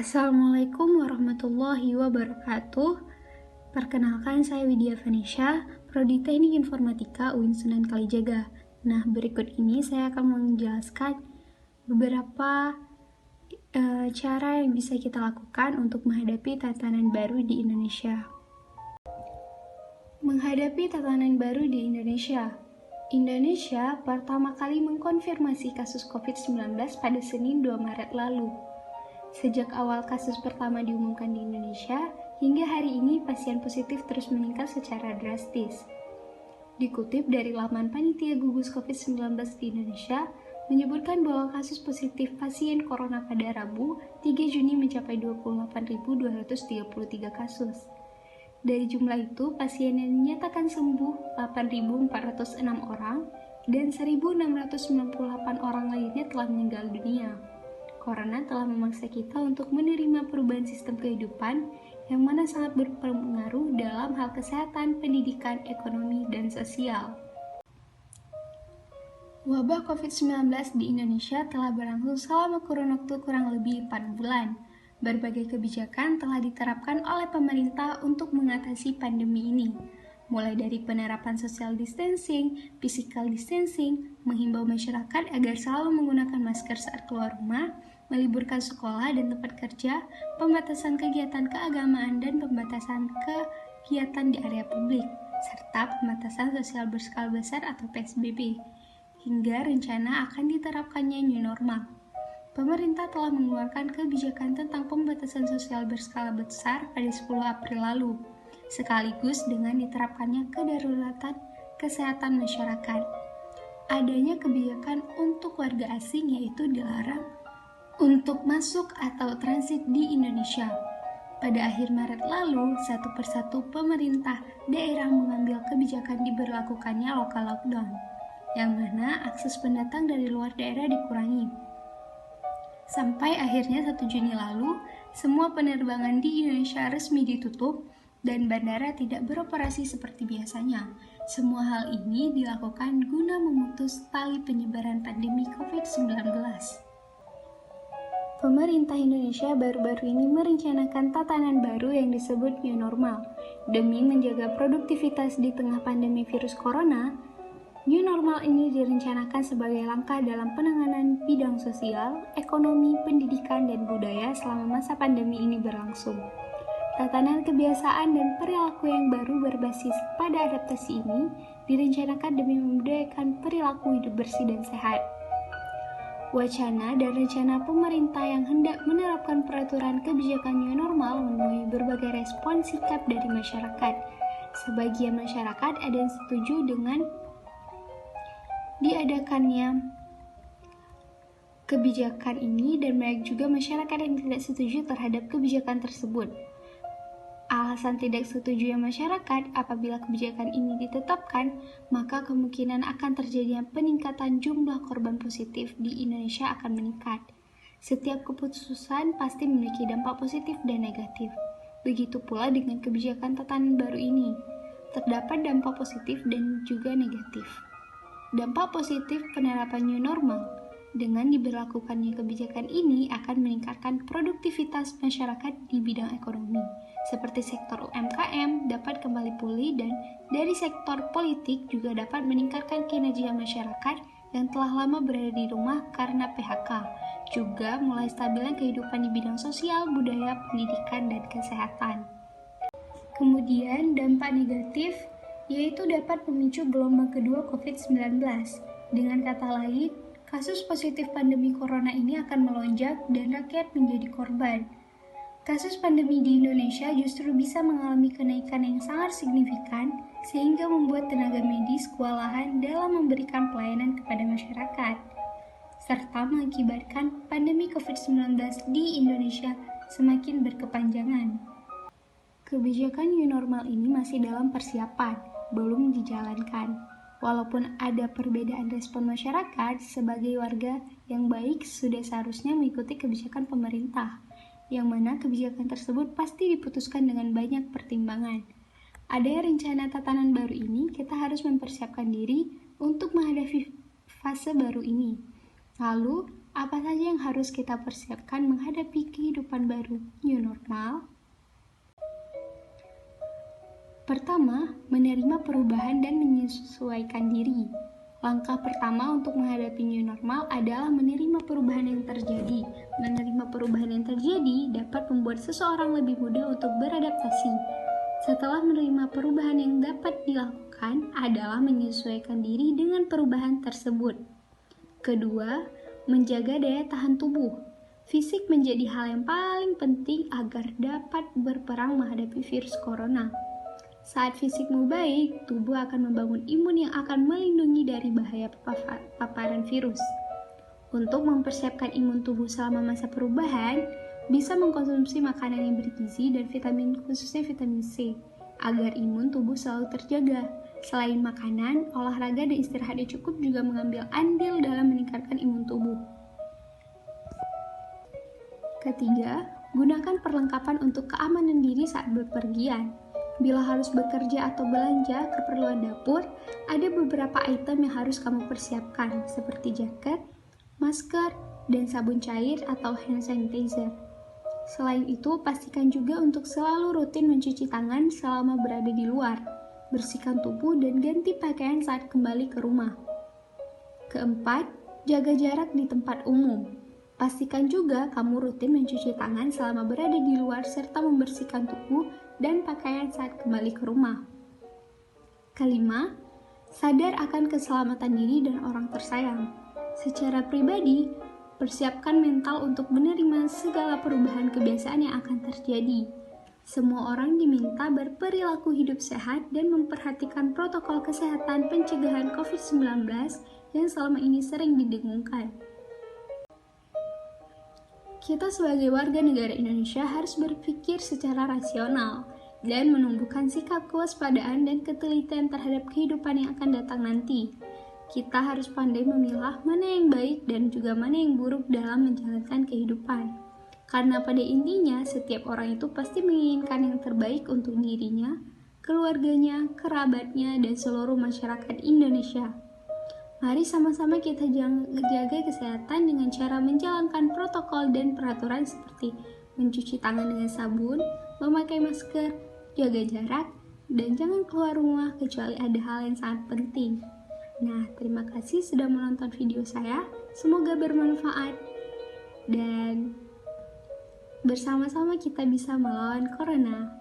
Assalamualaikum warahmatullahi wabarakatuh. Perkenalkan, saya Widya Vanesha, Prodi Teknik Informatika UIN Sunan Kalijaga. Nah, berikut ini saya akan menjelaskan beberapa cara yang bisa kita lakukan untuk menghadapi tatanan baru di Indonesia. Menghadapi tatanan baru di Indonesia. Indonesia pertama kali mengkonfirmasi kasus COVID-19 pada Senin 2 Maret lalu. Sejak awal kasus pertama diumumkan di Indonesia, hingga hari ini pasien positif terus meningkat secara drastis. Dikutip dari laman Panitia Gugus COVID-19 di Indonesia, menyebutkan bahwa kasus positif pasien corona pada Rabu, 3 Juni mencapai 28.233 kasus. Dari jumlah itu, pasien yang dinyatakan sembuh 8.406 orang dan 1.698 orang lainnya telah meninggal dunia. Corona telah memaksa kita untuk menerima perubahan sistem kehidupan yang mana sangat berpengaruh dalam hal kesehatan, pendidikan, ekonomi, dan sosial. Wabah COVID-19 di Indonesia telah berlangsung selama kurun waktu kurang lebih 4 bulan. Berbagai kebijakan telah diterapkan oleh pemerintah untuk mengatasi pandemi ini, mulai dari penerapan social distancing, physical distancing, menghimbau masyarakat agar selalu menggunakan masker saat keluar rumah, meliburkan sekolah dan tempat kerja, pembatasan kegiatan keagamaan dan pembatasan kegiatan di area publik, serta pembatasan sosial berskala besar atau PSBB, hingga rencana akan diterapkannya new normal. Pemerintah telah mengeluarkan kebijakan tentang pembatasan sosial berskala besar pada 10 April lalu, sekaligus dengan diterapkannya kedaruratan kesehatan masyarakat. Adanya kebijakan untuk warga asing yaitu dilarang untuk masuk atau transit di Indonesia. Pada akhir Maret lalu, satu persatu pemerintah daerah mengambil kebijakan diberlakukannya lokal lockdown, yang mana akses pendatang dari luar daerah dikurangi. Sampai akhirnya 1 Juni lalu, semua penerbangan di Indonesia resmi ditutup dan bandara tidak beroperasi seperti biasanya. Semua hal ini dilakukan guna memutus tali penyebaran pandemi COVID-19. Pemerintah Indonesia baru-baru ini merencanakan tatanan baru yang disebut new normal. Demi menjaga produktivitas di tengah pandemi virus corona, new normal ini direncanakan sebagai langkah dalam penanganan bidang sosial, ekonomi, pendidikan, dan budaya selama masa pandemi ini berlangsung. Tatanan kebiasaan dan perilaku yang baru berbasis pada adaptasi ini direncanakan demi membudayakan perilaku hidup bersih dan sehat. Wacana dan rencana pemerintah yang hendak menerapkan peraturan kebijakan new normal menemui berbagai respon sikap dari masyarakat. Sebagian masyarakat ada yang setuju dengan diadakannya kebijakan ini dan banyak juga masyarakat yang tidak setuju terhadap kebijakan tersebut. Alasan tidak setujunya masyarakat apabila kebijakan ini ditetapkan, maka kemungkinan akan terjadinya peningkatan jumlah korban positif di Indonesia akan meningkat. Setiap keputusan pasti memiliki dampak positif dan negatif. Begitu pula dengan kebijakan tatanan baru ini. Terdapat dampak positif dan juga negatif. Dampak positif penerapan new normal. Dengan diberlakukannya kebijakan ini akan meningkatkan produktivitas masyarakat di bidang ekonomi, seperti sektor UMKM dapat kembali pulih dan dari sektor politik juga dapat meningkatkan kinerja masyarakat yang telah lama berada di rumah karena PHK, juga mulai stabilnya kehidupan di bidang sosial, budaya, pendidikan, dan kesehatan. Kemudian dampak negatif yaitu dapat memicu gelombang kedua COVID-19. Dengan kata lain, kasus positif pandemi corona ini akan melonjak dan rakyat menjadi korban. Kasus pandemi di Indonesia justru bisa mengalami kenaikan yang sangat signifikan sehingga membuat tenaga medis kewalahan dalam memberikan pelayanan kepada masyarakat, serta mengakibatkan pandemi COVID-19 di Indonesia semakin berkepanjangan. Kebijakan new normal ini masih dalam persiapan, belum dijalankan. Walaupun ada perbedaan respon masyarakat, sebagai warga yang baik sudah seharusnya mengikuti kebijakan pemerintah, yang mana kebijakan tersebut pasti diputuskan dengan banyak pertimbangan. Ada rencana tatanan baru ini, kita harus mempersiapkan diri untuk menghadapi fase baru ini. Lalu, apa saja yang harus kita persiapkan menghadapi kehidupan baru new normal? Pertama, menerima perubahan dan menyesuaikan diri. Langkah pertama untuk menghadapi new normal adalah menerima perubahan yang terjadi. Menerima perubahan yang terjadi dapat membuat seseorang lebih mudah untuk beradaptasi. Setelah menerima perubahan yang dapat dilakukan adalah menyesuaikan diri dengan perubahan tersebut. Kedua, menjaga daya tahan tubuh. Fisik menjadi hal yang paling penting agar dapat berperang menghadapi virus corona. Saat fisikmu baik, tubuh akan membangun imun yang akan melindungi dari bahaya paparan virus. Untuk mempersiapkan imun tubuh selama masa perubahan, bisa mengkonsumsi makanan yang bergizi dan vitamin, khususnya vitamin C, agar imun tubuh selalu terjaga. Selain makanan, olahraga dan istirahat yang cukup juga mengambil andil dalam meningkatkan imun tubuh. Ketiga, gunakan perlengkapan untuk keamanan diri saat bepergian. Bila harus bekerja atau belanja keperluan dapur, ada beberapa item yang harus kamu persiapkan, seperti jaket, masker, dan sabun cair atau hand sanitizer. Selain itu, pastikan juga untuk selalu rutin mencuci tangan selama berada di luar, bersihkan tubuh, dan ganti pakaian saat kembali ke rumah. Keempat, jaga jarak di tempat umum. Pastikan juga kamu rutin mencuci tangan selama berada di luar serta membersihkan tubuh dan pakaian saat kembali ke rumah. Kelima, sadar akan keselamatan diri dan orang tersayang. Secara pribadi, persiapkan mental untuk menerima segala perubahan kebiasaan yang akan terjadi. Semua orang diminta berperilaku hidup sehat dan memperhatikan protokol kesehatan pencegahan COVID-19 yang selama ini sering didengungkan. Kita sebagai warga negara Indonesia harus berpikir secara rasional dan menumbuhkan sikap kewaspadaan dan ketelitian terhadap kehidupan yang akan datang nanti. Kita harus pandai memilah mana yang baik dan juga mana yang buruk dalam menjalankan kehidupan. Karena pada intinya, setiap orang itu pasti menginginkan yang terbaik untuk dirinya, keluarganya, kerabatnya, dan seluruh masyarakat Indonesia. Mari sama-sama kita jaga kesehatan dengan cara menjalankan protokol dan peraturan seperti mencuci tangan dengan sabun, memakai masker, jaga jarak, dan jangan keluar rumah kecuali ada hal yang sangat penting. Nah, terima kasih sudah menonton video saya. Semoga bermanfaat dan bersama-sama kita bisa melawan corona.